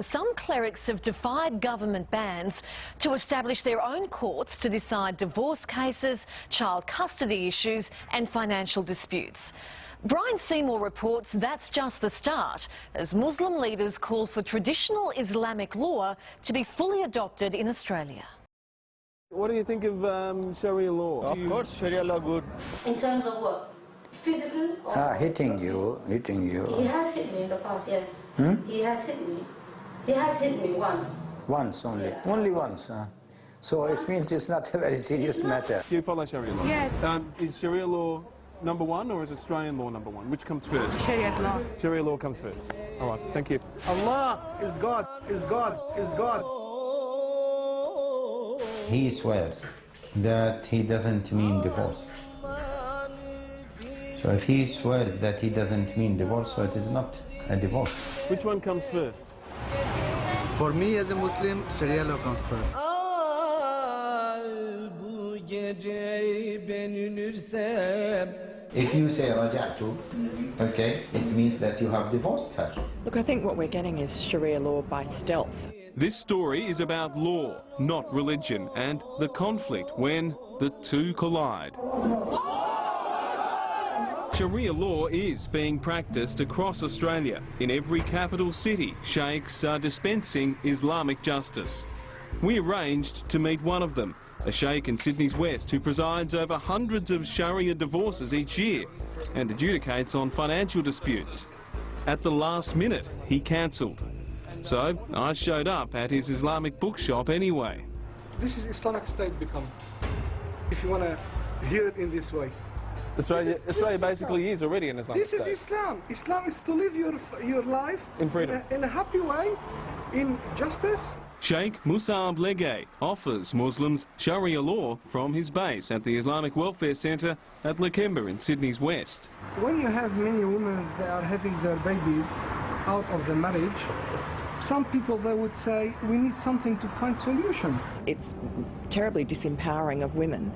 Some clerics have defied government bans to establish their own courts to decide divorce cases, child custody issues and financial disputes. Brian Seymour reports that's just the start, as Muslim leaders call for traditional Islamic law to be fully adopted in Australia. What do you think of Sharia law? Of course, Sharia law good. In terms of what? Physical? Or Hitting you. He has hit me in the past, yes. He has hit me. He has hit me once. Once only? Yeah. Only once? So Once. it means it's not a very serious matter. Do you follow Sharia law? Yes. Is Sharia law number one or is Australian law number one? Which comes first? Sharia law. Sharia law comes first. All right, thank you. Allah is God, is God, is God. He swears that he doesn't mean divorce. So if he swears that he doesn't mean divorce, so it is not a divorce. Which one comes first? For me as a Muslim, Sharia law comes first. If you say raja'tu, okay, it means that you have divorced her. Look, I think what we're getting is Sharia law by stealth. This story is about law, not religion, and the conflict when the two collide. Sharia law is being practiced across Australia. In every capital city, sheikhs are dispensing Islamic justice. We arranged to meet one of them, a sheikh in Sydney's West who presides over hundreds of Sharia divorces each year and adjudicates on financial disputes. At the last minute, he cancelled. So I showed up at his Islamic bookshop anyway. This is Islamic State become, if you want to hear it in this way. Australia is basically is already an Islamic This is state. Islam. Islam is to live your life In freedom. in a happy way, in justice. Sheikh Musab Legay offers Muslims Sharia law from his base at the Islamic Welfare Centre at Lakemba in Sydney's West. When you have many women that are having their babies out of the marriage, some people they would say we need something to find solution. It's terribly disempowering of women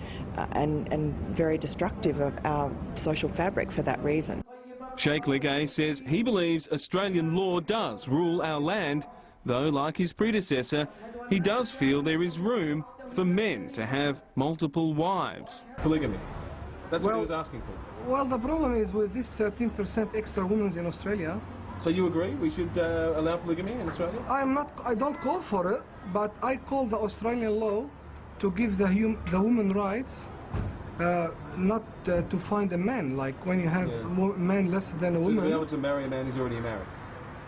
and very destructive of our social fabric for that reason. Sheikh Legay says he believes Australian law does rule our land, though like his predecessor, he does feel there is room for men to have multiple wives. Polygamy. That's what he was asking for. Well, the problem is with this 13% extra women in Australia. So you agree we should allow polygamy in Australia? I don't call for it, but I call the Australian law to give the woman rights, not to find a man. Like when you have men less than a woman. So to be able to marry a man who's already married.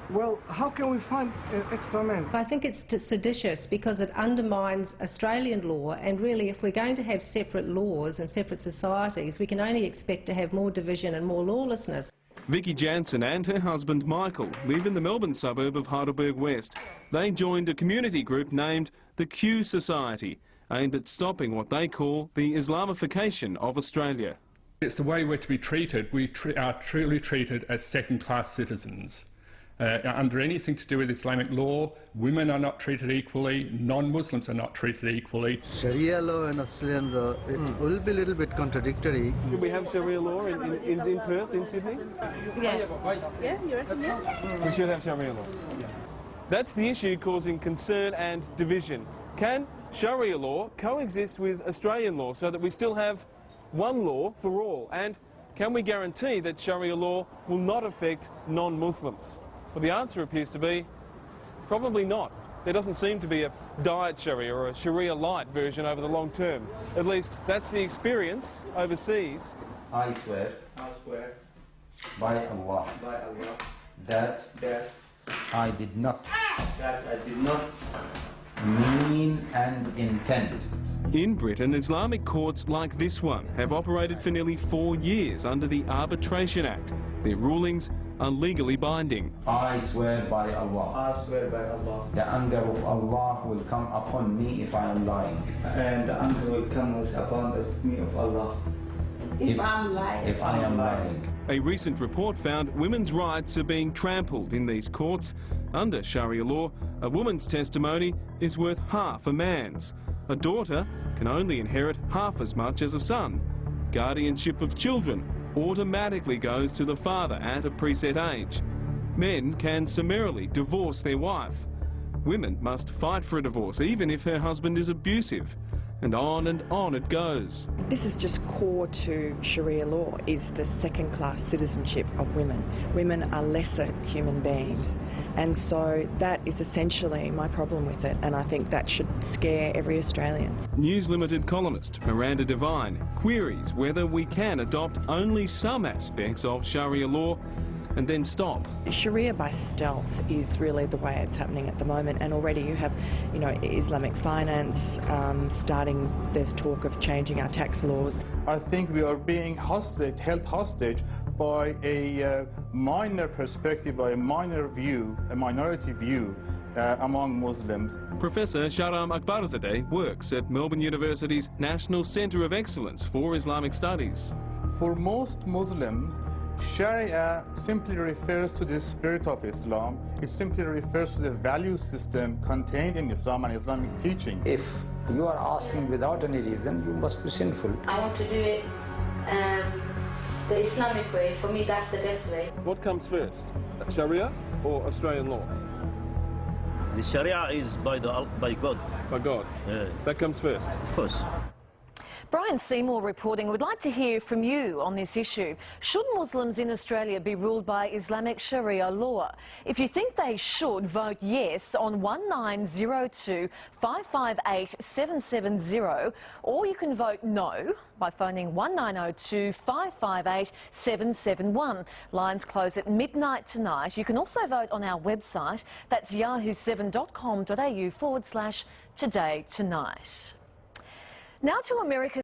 Well, how can we find extra men? I think it's seditious because it undermines Australian law, and really if we're going to have separate laws and separate societies, we can only expect to have more division and more lawlessness. Vicky Jansen and her husband Michael live in the Melbourne suburb of Heidelberg West. They joined a community group named the Q Society, aimed at stopping what they call the Islamification of Australia. It's the way we're to be treated. We are truly treated as second-class citizens. Under anything to do with Islamic law, women are not treated equally, non-Muslims are not treated equally. Sharia law and Australian law, it will be a little bit contradictory. Should we have Sharia law in Perth, in Sydney? Yeah, you reckon? Yeah. We should have Sharia law. That's the issue causing concern and division. Can Sharia law coexist with Australian law so that we still have one law for all? And can we guarantee that Sharia law will not affect non-Muslims? Well, the answer appears to be probably not. There doesn't seem to be a diet Sharia or a Sharia light version over the long term. At least that's the experience overseas. I swear by Allah that I did not mean and intend. In Britain, Islamic courts like this one have operated for nearly 4 years under the Arbitration Act. Their rulings are legally binding. I swear by Allah. I swear by Allah. The anger of Allah will come upon me if I am lying. And the anger will come upon me of Allah. If I'm lying. If I am lying. A recent report found women's rights are being trampled in these courts. Under Sharia law, a woman's testimony is worth half a man's. A daughter can only inherit half as much as a son. Guardianship of children automatically goes to the father at a preset age. Men can summarily divorce their wife. women must fight for a divorce even if her husband is abusive. And on it goes. This is just core to Sharia law, is the second-class citizenship of women. Women are lesser human beings, and so that is essentially my problem with it, and I think that should scare every Australian. News Limited columnist Miranda Devine queries whether we can adopt only some aspects of Sharia law and then stop. Sharia by stealth is really the way it's happening at the moment, and already you have, Islamic finance starting. There's talk of changing our tax laws. I think we are being held hostage by a minor perspective, by a minor view, a minority view among Muslims. Professor Sharam Akbarzadeh works at Melbourne University's National Centre of Excellence for Islamic Studies. For most Muslims, Sharia simply refers to the spirit of Islam. It simply refers to the value system contained in Islam and Islamic teaching. If you are asking without any reason, you must be sinful. I want to do it the Islamic way. For me, that's the best way. What comes first, Sharia or Australian law? The Sharia is by God. By God? Yeah. That comes first? Of course. Brian Seymour reporting. We'd like to hear from you on this issue. Should Muslims in Australia be ruled by Islamic Sharia law? If you think they should, vote yes on 1902 558 770, or you can vote no by phoning 1902 558 771. Lines close at midnight tonight. You can also vote on our website. That's yahoo7.com.au/today tonight. Now to America's